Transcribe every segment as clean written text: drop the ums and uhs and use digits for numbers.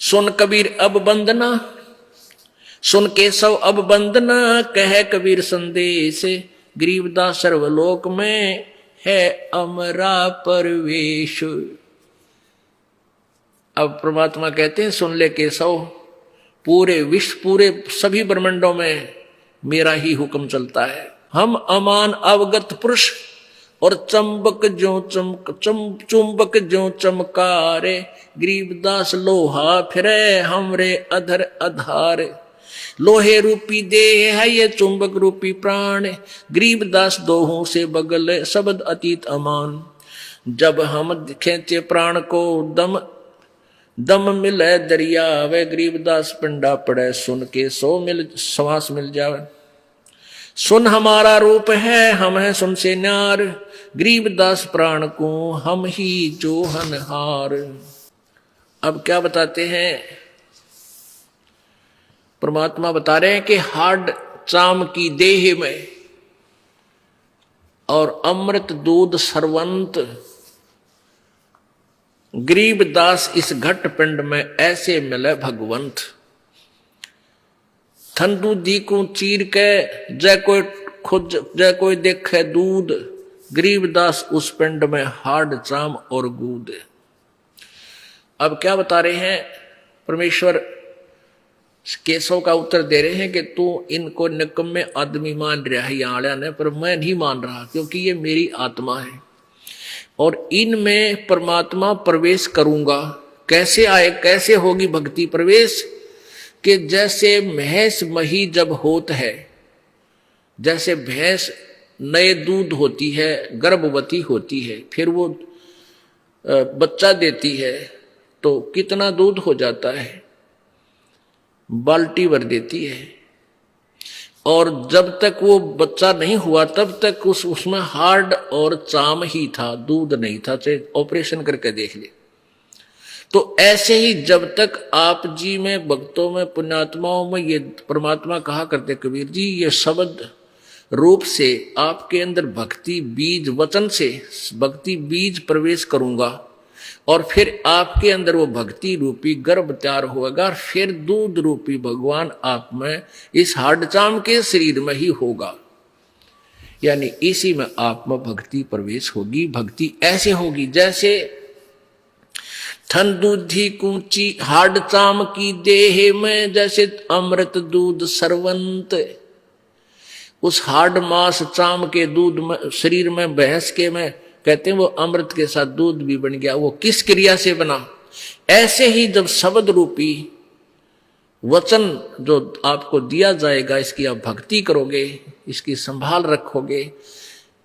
सुन कबीर अब बंदना, सुन केशव अब बंदना, कह कबीर संदेश, गरीबदास सर्वलोक में है अमरा परवेश। अब परमात्मा कहते हैं सुन ले केशव, पूरे विश्व पूरे सभी ब्रह्मांडों में मेरा ही हुक्म चलता है। हम अमान अवगत पुरुष और चुंबक जो चमकारे, गरीबदास लोहा फिरे हमरे अधर अधार। लोहे रूपी देह है ये चुंबक रूपी प्राण, गरीबदास दोहों से बगल शब्द अतीत अमान। जब हम खींचे प्राण को दम दम मिले दरिया, वे गरीबदास पिंडा पड़े सुन के श्वास मिल जावे। सुन हमारा रूप है हम है सुन से न्यार, गरीबदास प्राण को हम ही जोहनहार। अब क्या बताते हैं परमात्मा, बता रहे हैं कि हाड चाम की देह में और अमृत दूध सरवंत, गरीबदास इस घट पिंड में ऐसे मिले भगवंत। थन दूधी को चीर के जय कोई देखे दूध, गरीबदास उस पिंड में हाड चाम और गूद। अब क्या बता रहे हैं परमेश्वर केशव का उत्तर दे रहे हैं कि तू इनको निकम्मे आदमी मान रहा है यहाँ आया ने, पर मैं नहीं मान रहा क्योंकि ये मेरी आत्मा है और इनमें परमात्मा प्रवेश करूंगा। कैसे आए, कैसे होगी भक्ति प्रवेश? कि जैसे भैंस मही जब होत है, जैसे भैंस नए दूध होती है, गर्भवती होती है, फिर वो बच्चा देती है तो कितना दूध हो जाता है, बाल्टी भर देती है। और जब तक वो बच्चा नहीं हुआ तब तक उसमें हार्ड और चाम ही था, दूध नहीं था, चाहे ऑपरेशन करके देख ले। तो ऐसे ही जब तक आप जी में, भक्तों में, पुण्यात्माओं में ये परमात्मा कहा करते कबीर जी, ये शब्द रूप से आपके अंदर भक्ति बीज, वचन से भक्ति बीज प्रवेश करूंगा और फिर आपके अंदर वो भक्ति रूपी गर्भ तैयार होगा, फिर दूध रूपी भगवान आप में इस हाडचाम के शरीर में ही होगा। यानी इसी में आप में भक्ति प्रवेश होगी। भक्ति ऐसे होगी जैसे थन दूधी कूची हाडचाम की देह में, जैसे अमृत दूध सरवंत। उस हाड मास चाम के दूध में, शरीर में, भैंस के में कहते हैं वो अमृत के साथ दूध भी बन गया। वो किस क्रिया से बना? ऐसे ही जब शब्द रूपी वचन जो आपको दिया जाएगा, इसकी आप भक्ति करोगे, इसकी संभाल रखोगे,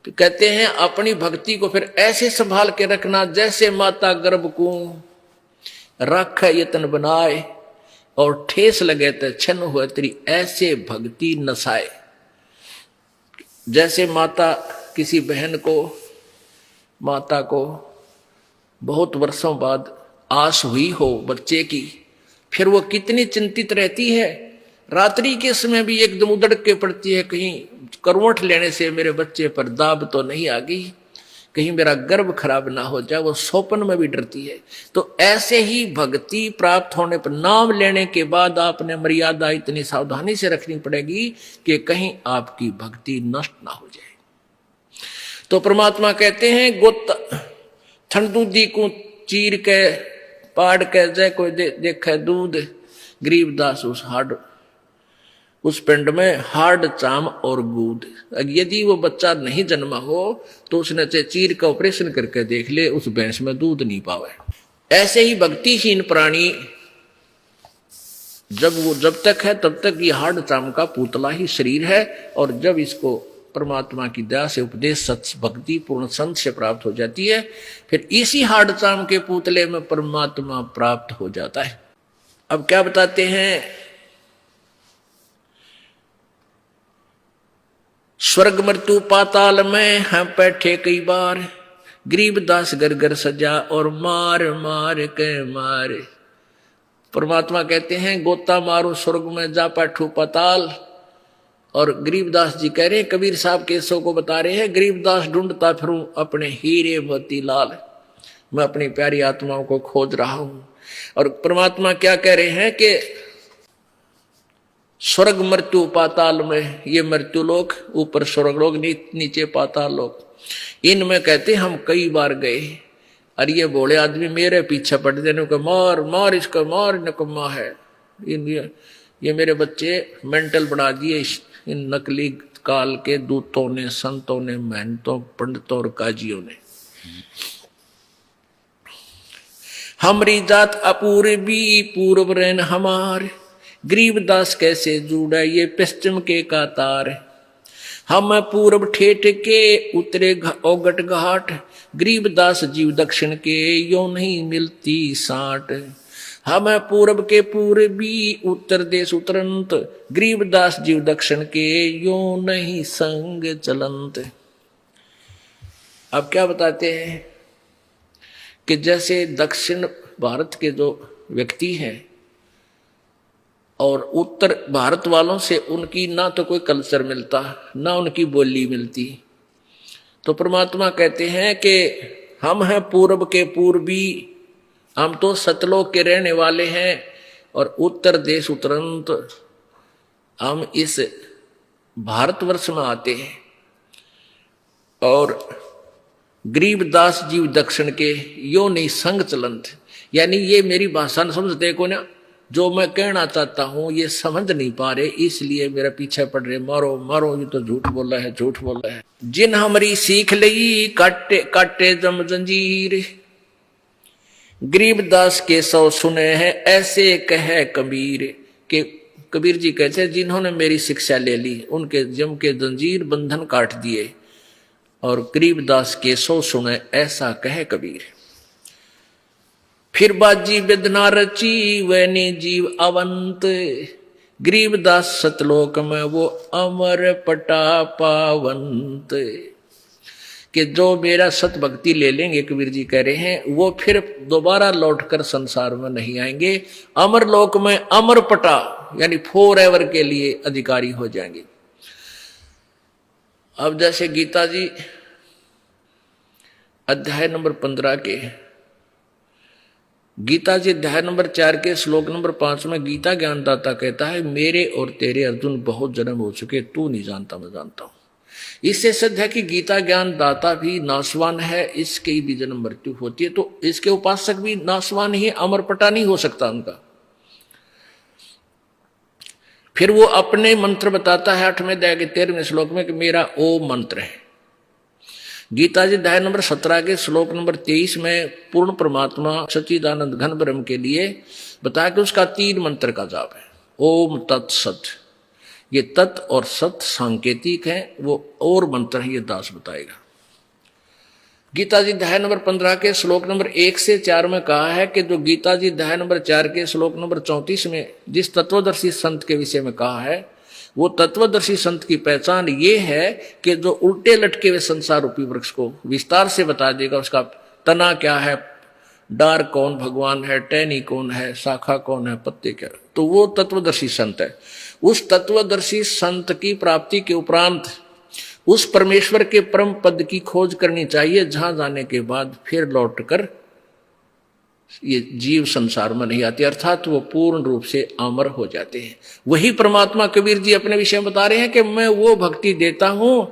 तो कहते हैं अपनी भक्ति को फिर ऐसे संभाल के रखना जैसे माता गर्भ को रख यतन बनाए और ठेस लगे तो छन हुए तेरी ऐसे भक्ति नसाए। जैसे माता किसी बहन को, माता को बहुत वर्षों बाद आस हुई हो बच्चे की, फिर वो कितनी चिंतित रहती है। रात्रि के समय भी एकदम उधड़ के पड़ती है, कहीं करवट लेने से मेरे बच्चे पर दाब तो नहीं आ गई, कहीं मेरा गर्भ खराब ना हो जाए, वो स्वप्न में भी डरती है। तो ऐसे ही भक्ति प्राप्त होने पर, नाम लेने के बाद आपने मर्यादा इतनी सावधानी से रखनी पड़ेगी कि कहीं आपकी भक्ति नष्ट ना हो जाए। तो परमात्मा कहते हैं गोता ठंडूदी को चीर के पाड़ के जय कोई देखे दूध, गरीबदास उस पिंड में हार्ड चाम और गूद। यदि वो बच्चा नहीं जन्मा हो तो उसने चाहे चीर का ऑपरेशन करके देख ले, उस भैंस में दूध नहीं पावे। ऐसे ही भक्तिहीन प्राणी जब तक है तब तक ये हार्ड चाम का पुतला ही शरीर है, और जब इसको परमात्मा की दया से उपदेश सत्य भक्ति पूर्ण संत से प्राप्त हो जाती है, फिर इसी हार्ड चाम के पुतले में परमात्मा प्राप्त हो जाता है। अब क्या बताते हैं, स्वर्ग मृत्यु पाताल में हम बैठे कई बार, गरीबदास घर घर सजा और मार मार के मारे। परमात्मा कहते हैं गोता मारो स्वर्ग में जा बैठू पाताल, और गरीबदास जी कह रहे हैं, कबीर साहब केसों को बता रहे हैं, गरीबदास ढूंढता फिरूं अपने हीरे मोती लाल, मैं अपनी प्यारी आत्माओं को खोज रहा हूं। और परमात्मा क्या कह रहे हैं कि स्वर्ग मृत्यु पाताल में, ये मृत्यु लोक, ऊपर स्वर्ग लोक, नीचे पाताल लोक, इनमें कहते हम कई बार गए। और ये बोले आदमी मेरे पीछे पड़ देने को, मार मार इसको, मार नकम्मा है। ये मेरे बच्चे मेंटल बना दिए इन नकली काल के दूतों ने, संतों ने, महंतों, पंडितों और काजियों ने। हमारी जात अपूर्वी पूर्व रैन हमार, गरीबदास कैसे जुड़ा ये पश्चिम के कातार। हम पूर्व ठेठ के उतरे ओगट घाट, गरीबदास जीव दक्षिण के यो नहीं मिलती साट। हम पूर्व के पूर्वी उत्तर देश उतरंत, गरीबदास जीव दक्षिण के यो नहीं संग चलंत। अब क्या बताते हैं कि जैसे दक्षिण भारत के जो व्यक्ति हैं और उत्तर भारत वालों से उनकी ना तो कोई कल्चर मिलता, ना उनकी बोली मिलती, तो परमात्मा कहते हैं कि हम हैं पूर्व के पूर्वी, हम तो सतलोक के रहने वाले हैं और उत्तर देश उतरंत हम इस भारतवर्ष में आते हैं। और गरीबदास जीव दक्षिण के यो नहीं संग चलंत, यानी ये मेरी भाषा न समझते को ना, जो मैं कहना चाहता हूं ये समझ नहीं पा रहे, इसलिए मेरा पीछे पड़ रहे, मारो मारो, ये तो झूठ बोला है, झूठ बोला है। जिन हमारी सीख लई काटे काटे जम जंजीर, गरीबदास के सौ सुने हैं ऐसे कहे कबीर। के कबीर जी कहते हैं जिन्होंने मेरी शिक्षा ले ली उनके जम के जंजीर बंधन काट दिए, और गरीबदास के सौ सुने ऐसा कहे कबीर। फिर बाजी वेदना रची वैनी जीव अवंत, गरीबदास सतलोक में वो अमर पटा पावंत। कि जो मेरा सत भक्ति ले लेंगे, कबीर जी कह रहे हैं, वो फिर दोबारा लौटकर संसार में नहीं आएंगे, अमर लोक में अमर पटा यानी फॉर एवर के लिए अधिकारी हो जाएंगे। अब जैसे गीता जी अध्याय नंबर 15 के, गीता जी अध्याय नंबर 4 के श्लोक नंबर 5 में गीता ज्ञानदाता कहता है, मेरे और तेरे अर्जुन बहुत जन्म हो चुके, तू नहीं जानता मैं जानता हूं। इससे सिद्ध है कि गीता ज्ञानदाता भी नाशवान है, इसकी भी जन्म मृत्यु होती है, तो इसके उपासक भी नाशवान ही, अमरपटा नहीं हो सकता उनका। फिर वो अपने मंत्र बताता है 8वें अध्याय के 13वें श्लोक में कि मेरा ओम मंत्र है। गीता जी अध्याय नंबर 17 के श्लोक नंबर 23 में पूर्ण परमात्मा सच्चिदानंद घन ब्रह्म के लिए बताया कि उसका 3 मंत्र का जाप है, ओम तत्सत। ये तत् और सत सांकेतिक है, वो और मंत्र है, ये दास बताएगा। गीता जी अध्याय नंबर 15 के श्लोक नंबर 1 से 4 में कहा है कि जो गीता जी अध्याय नंबर 4 के श्लोक नंबर 34 में जिस तत्वदर्शी संत के विषय में कहा है, वो तत्वदर्शी संत की पहचान ये है कि जो उल्टे लटके हुए संसार रूपी वृक्ष को विस्तार से बता देगा, उसका तना क्या है, डार कौन भगवान है, टहनी कौन है, शाखा कौन है, पत्ते क्या, तो वो तत्वदर्शी संत है। उस तत्वदर्शी संत की प्राप्ति के उपरांत उस परमेश्वर के परम पद की खोज करनी चाहिए, जहां जाने के बाद फिर लौटकर ये जीव संसार में नहीं आते, अर्थात वो पूर्ण रूप से अमर हो जाते हैं। वही परमात्मा कबीर जी अपने विषय में बता रहे हैं कि मैं वो भक्ति देता हूं,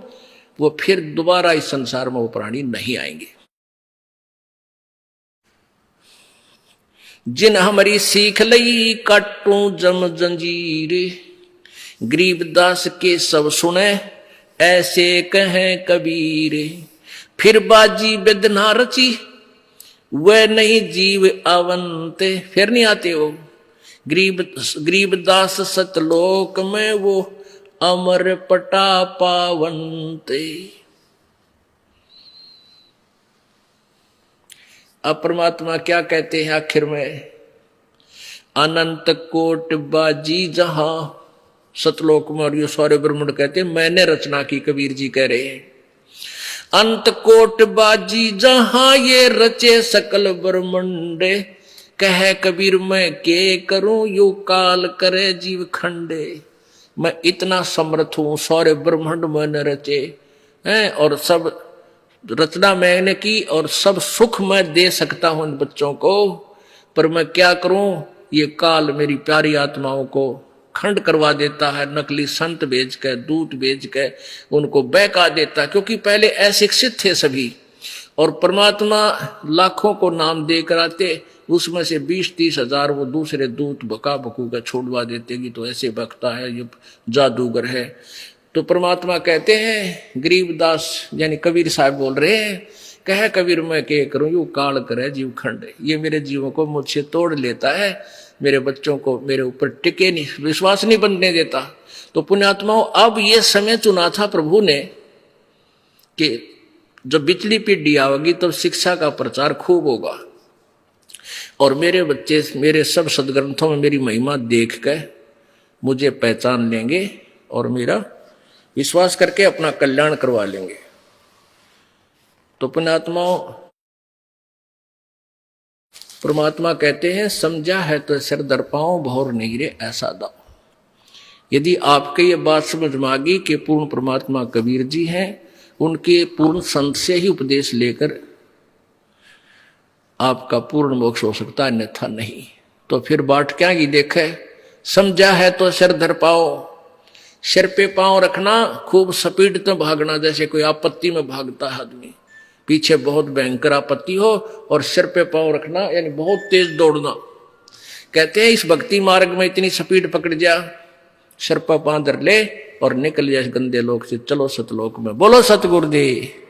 वो फिर दोबारा इस संसार में वो प्राणी नहीं आएंगे। जिन हमारी सीख लई काटू जम जंजीर, गरीबदास के सब सुने ऐसे कहें कबीर। फिर बाजी वेदना रची वह नहीं जीव अवंते, फिर नहीं आते हो गरीबदास सतलोक में वो अमर पटा पावंते। अब परमात्मा क्या कहते हैं आखिर में, अनंत कोट बाजी जहां सतलोक में, और ये सारे ब्रह्मांड कहते हैं मैंने रचना की, कबीर जी कह रहे हैं। अंत कोट बाजी जहां ये रचे सकल ब्रह्मंडे, कहे कबीर मैं के करूं यू काल करे जीव खंडे। मैं इतना समर्थ हूं, सारे ब्रह्मांड मैंने रचे हैं और सब रचना मैंने की और सब सुख मैं दे सकता हूं इन बच्चों को, पर मैं क्या करूं, ये काल मेरी प्यारी आत्माओं को खंड करवा देता है, नकली संत भेज के, दूत भेज के उनको बहका देता, क्योंकि पहले अशिक्षित थे सभी, और परमात्मा लाखों को नाम देकर आते, उसमें से 20-30 हजार वो दूसरे दूत बका बकू का छोड़वा देते कि तो ऐसे बकता है, ये जादूगर है। तो परमात्मा कहते हैं, गरीबदास यानी कबीर साहब बोल रहे हैं, कह कबीर मैं के करूं, यू काल करे जीव खंड, ये मेरे जीवों को मुझसे तोड़ लेता है, मेरे बच्चों को मेरे ऊपर टिके नहीं, विश्वास नहीं बनने देता। तो पुण्यात्माओं, अब ये समय चुना था प्रभु ने कि जब बिचली पीढ़ी आवेगी तब शिक्षा का प्रचार खूब होगा, और मेरे बच्चे मेरे सब सदग्रंथों में मेरी महिमा देख कर मुझे पहचान लेंगे और मेरा विश्वास करके अपना कल्याण करवा लेंगे। तो पुण्यात्माओं, परमात्मा कहते हैं, समझा है तो सिर दर पाओ, भौर नहीं रे ऐसा दाओ। यदि आपके ये बात समझ में आ गई कि पूर्ण परमात्मा कबीर जी हैं, उनके पूर्ण संत से ही उपदेश लेकर आपका पूर्ण मोक्ष हो सकता है, अन्यथा नहीं। तो फिर बाट क्या की देखे, समझा है तो सिर धर पाओ, सिर पे पांव रखना, खूब स्पीड तो भागना, जैसे कोई आपत्ति में भागता है आदमी, पीछे बहुत भयंकर आपत्ति हो और सिर पे पांव रखना, यानी बहुत तेज दौड़ना। कहते हैं इस भक्ति मार्ग में इतनी स्पीड पकड़ जा, सिर पर पांव धर ले और निकल जाए गंदे लोक से, चलो सतलोक में। बोलो सतगुरुदेव।